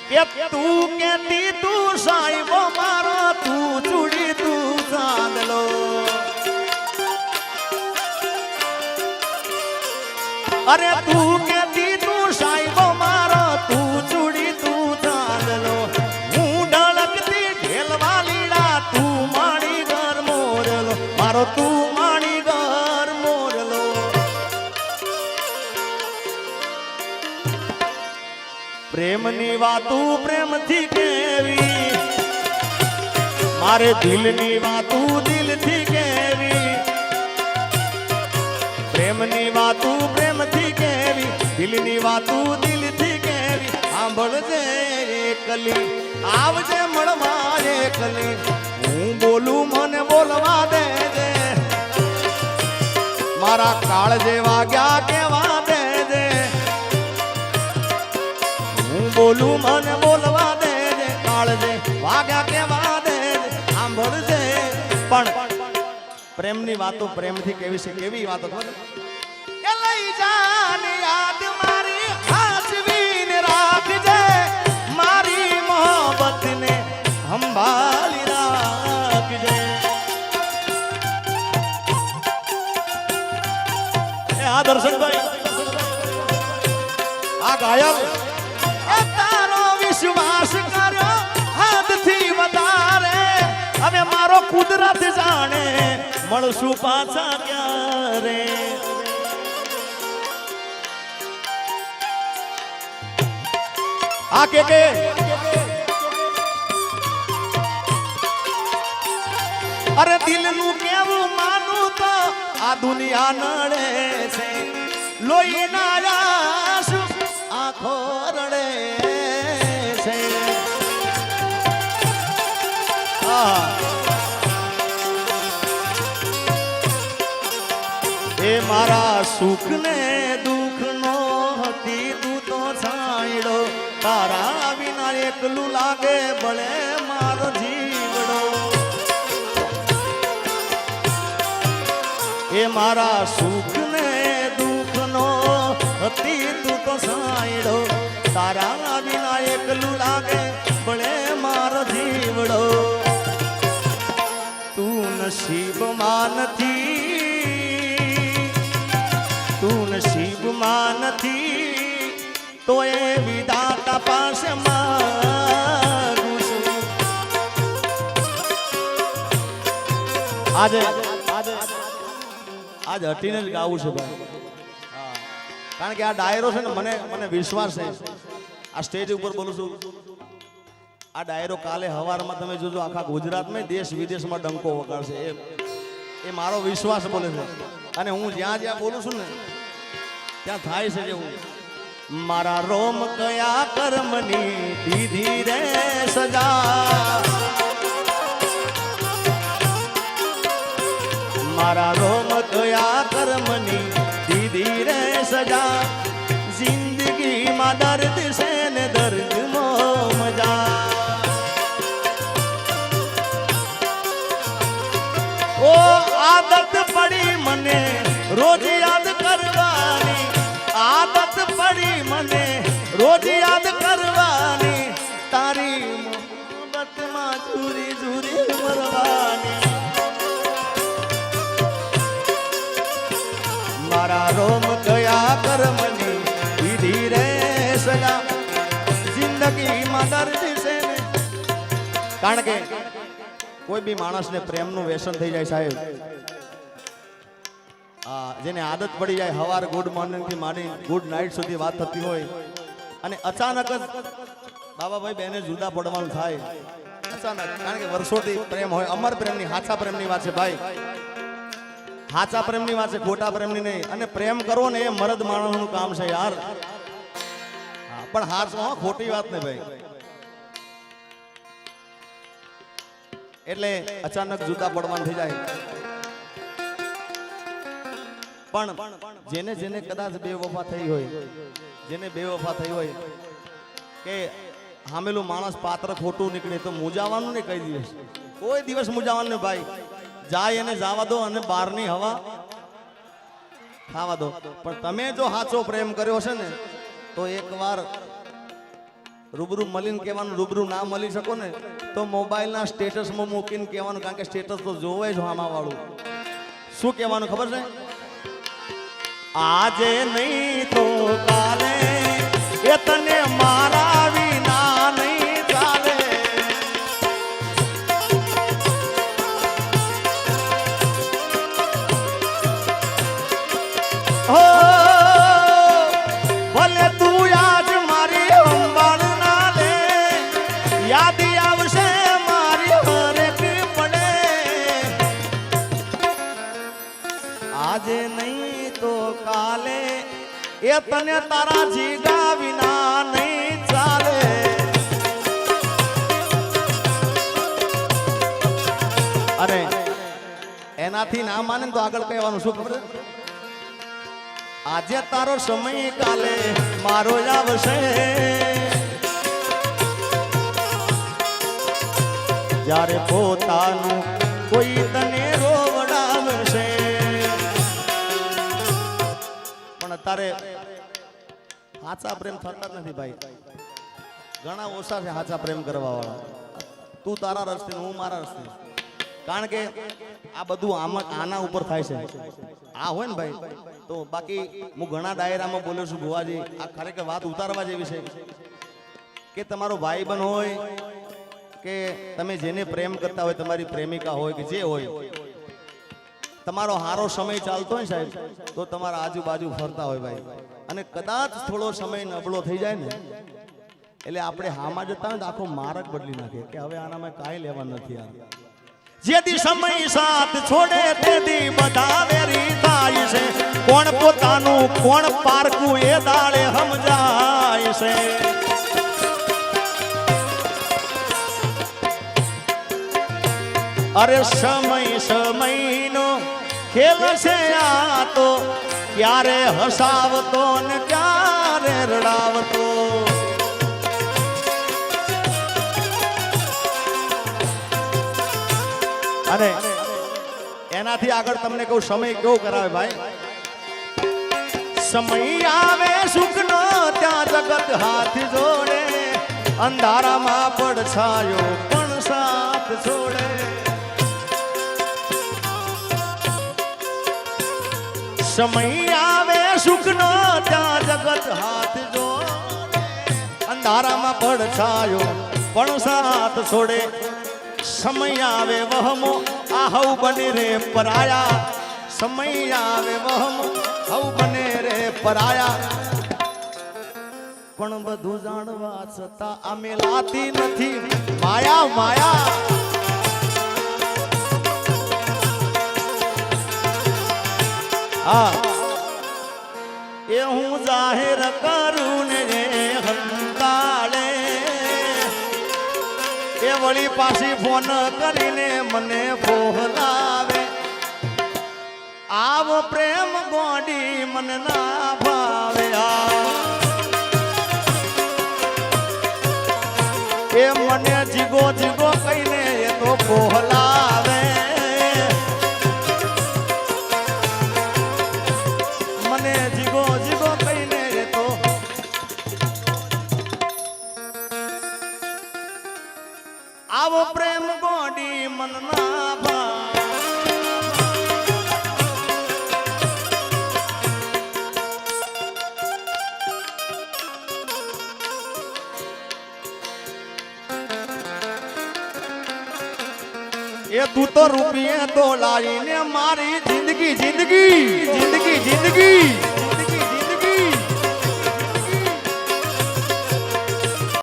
કે તું કેતી તું સાહેબો મારો તું ચૂડી તું ચાંદલો અરે તું કેતી તું સાહેબો મારો તું ચૂડી તું ચાંદલો હું ઢળકતી ઢેલવા લીડા તું માણી ઘર મોરલો મારો તું માણી ઘર મોરલો પ્રેમની વાતું પ્રેમથી કેવી મારે દિલની વાતું દિલથી કેવી પ્રેમની વાતું પ્રેમથી કેવી દિલની વાતું દિલથી કેવી સાંભળજે એકલી આવજે મળવા એકલી હું બોલું મને બોલવા દેજે મારા કાળ જેવા ગયા કેવા દેજે હું બોલું મને બોલવા દેજે કાળજે વાગ્યા કેવા દેજે સાંભળજે પણ પ્રેમની વાતો પ્રેમથી કેવી છે કેવી વાતો ખબર કે લઈ જાને યાદ મારી હાચવીને રાખજે મારી મોહબ્બતને સંભાળી રાખજે આ દર્શનભાઈ આ ગાયક વિશ્વાસ કર્યો હદથી વધારે હવે મારો કુદરત જાણે મળશું પાછા ક્યારે આ કે અરે દિલનું કેવું માનું તો આ દુનિયા નડે છે લોહીના આંસુ આંખો રડે એ મારા સુખ ને દુઃખ નો હતી તું તો છાંયડો તારા વિના એકલું લાગે ભલે મારો જીવડો એ મારા સુખ ને દુઃખ નો હતી તું તો છાંયડો તારા વિના એકલું લાગે ભલે મારો જીવડો તું નસીબમાં નથી તું નસીબમાં નથી તો એ વિધાતા પાસે માંગુ છું આજે હટીને જ ગાવું છે ભાઈ કારણ કે આ ડાયરો છે ને મને વિશ્વાસ છે આ સ્ટેજ ઉપર બોલું છું આ ડાયરો કાલે હવારમાં તમે જોજો આખા ગુજરાતમાં દેશ વિદેશમાં ડંકો વગાડશે એ મારો વિશ્વાસ બોલે છે અને હું જ્યાં જ્યાં બોલું છું ને ત્યાં થાય છે જેવું મારા રોમ કયા કર્મની દીધી રે સજા મારા રોમ કયા કર્મની દીધી રે સજા જિંદગીમાં દર્દ છે ને દર્દમાં મજા ઓ આદત પડી મને રોજ યાદ કરવાની આદત પડી મને રોજ યાદ કરવાની તારી મોહબ્બતમાં ઝૂરી ઝૂરી મરવાની મારા રોમ ગયા કર્મની દીધી રે સજા જિંદગીમાં દર્દ છે ને કારણ કે કોઈ બી માણસને પ્રેમનું વ્યસન થઈ જાય સાહેબ જેને આદત પડી જાય હવાર ગુડ મોર્નિંગ થી માંડી ગુડ નાઇટ સુધી વાત થતી હોય અને અચાનક જ બાબાભાઈ બેને જુદા પડવાનું થાય અચાનક કારણ કે વર્ષોથી પ્રેમ હોય અમર પ્રેમની હાચા પ્રેમની વાત છે ભાઈ હાચા પ્રેમની વાત છે ખોટા પ્રેમની નહીં અને પ્રેમ કરવો ને એ મરદ માણસનું કામ છે યાર પણ હાચો ખોટી વાત ને ભાઈ એટલે અચાનક જુદા પડવાનું થઈ જાય પણ જેને જેને કદાચ બેવફા થઈ હોય જેને બેવફા થઈ હોય કે હામેલું માણસ પાત્ર ખોટું નીકળે તો મૂજાવાનું નહીં કઈ દિવસ કોઈ દિવસ મૂજાવાનું ને ભાઈ જાય એને જવા દો અને બહારની હવા ખાવા દો પણ તમે જો સાચો પ્રેમ કર્યો છે ને તો એકવાર રૂબરૂ મળીને કહેવાનું, રૂબરૂ ના મળી શકો ને તો મોબાઈલના સ્ટેટસમાં મૂકીને કહેવાનું, કારણ કે સ્ટેટસ તો જોવે જ આમાં વાળું. શું કહેવાનું ખબર છે? આજે નહીં તો કાલે એ તને મારા વિના નહીં ચાલે. હો ભલે તું આજ મારી સંભાળ ના લે, યાદ આવશે મારી હરેક પડે. આજે નહીં તો કાલે એ તને તારા જીગા વિના નહીં ચાલે. અરે એનાથી ના માને તો આગળ કહેવાનું શું ખબર? આજે તારો સમય કાલે મારો આવશે, જ્યારે પોતાનું કોઈ તને રોવડાવશે. પણ અત્યારે સાચા પ્રેમ થતા જ નથી ભાઈ. ઘણા ઓછા છે સાચા પ્રેમ કરવા વાળા. તું તારા રસ્તે, હું મારા રસ્તે. કારણ કે આ બધું આના ઉપર થાય છે. આ હોય ને ભાઈ તો બાકી હું ઘણા ડાયરામાં બોલ્યો છું ભુવાજી, આ ખરેખર વાત ઉતારવા જેવી છે કે તમારો ભાઈબંધ હોય કે તમે જેને પ્રેમ કરતા હોય, તમારી પ્રેમિકા હોય કે જે હોય, તમારો હારો સમય ચાલતો હોય સાહેબ તો તમારા આજુબાજુ ફરતા હોય ભાઈ, અને કદાચ થોડો સમય નબળો થઈ જાય ને એટલે આપણે હામાં જતા હોય તો આખો માર્ગ બદલી નાખે કે હવે આનામાં કાંઈ લેવા નથી. જેથી સમય સાથ છોડે તેથી બધા વેરી થાય છે. કોણ પોતાનું કોણ પારકું એ દાડે સમજાય છે. અરે સમયનો ખેલ છે આ તો, ક્યારે હસાવતો ને ક્યારે રડાવતો. અને એનાથી આગળ તમને કહું સમય કેવો કરાવે ભાઈ. સમય આવે સુખનો ત્યાં જગત હાથ જોડે, અંધારામાં પડછાયો પણ સાથ છોડે. સમય આવે સુખનો ત્યાં જગત હાથ જોડે, અંધારામાં પડછાયો પણ સાથ છોડે. સમય આવે વહમો આ હવ બને રે પરાયા, સમય આવે વહમો હવ બને રે પરાયા. પણ બધું જાણવા છતાં આ મેલાતી નથી માયા માયા. હા એ હું જાહેર કરું ને હંતાળે, એ વળી પાછી ફોન કરીને મને બોલાવે. આવો પ્રેમ ગોડી મને ના ભાવે. એ મને જીગો જીગો કહીને એ તો બોલાવે. મને જીગો જીગો કહીને એ તો આવો પ્રેમ ગોડી મન ના ભાવે. એ તું તો રૂપિયે તો લાવીને મારી જિંદગી જિંદગી જિંદગી જિંદગી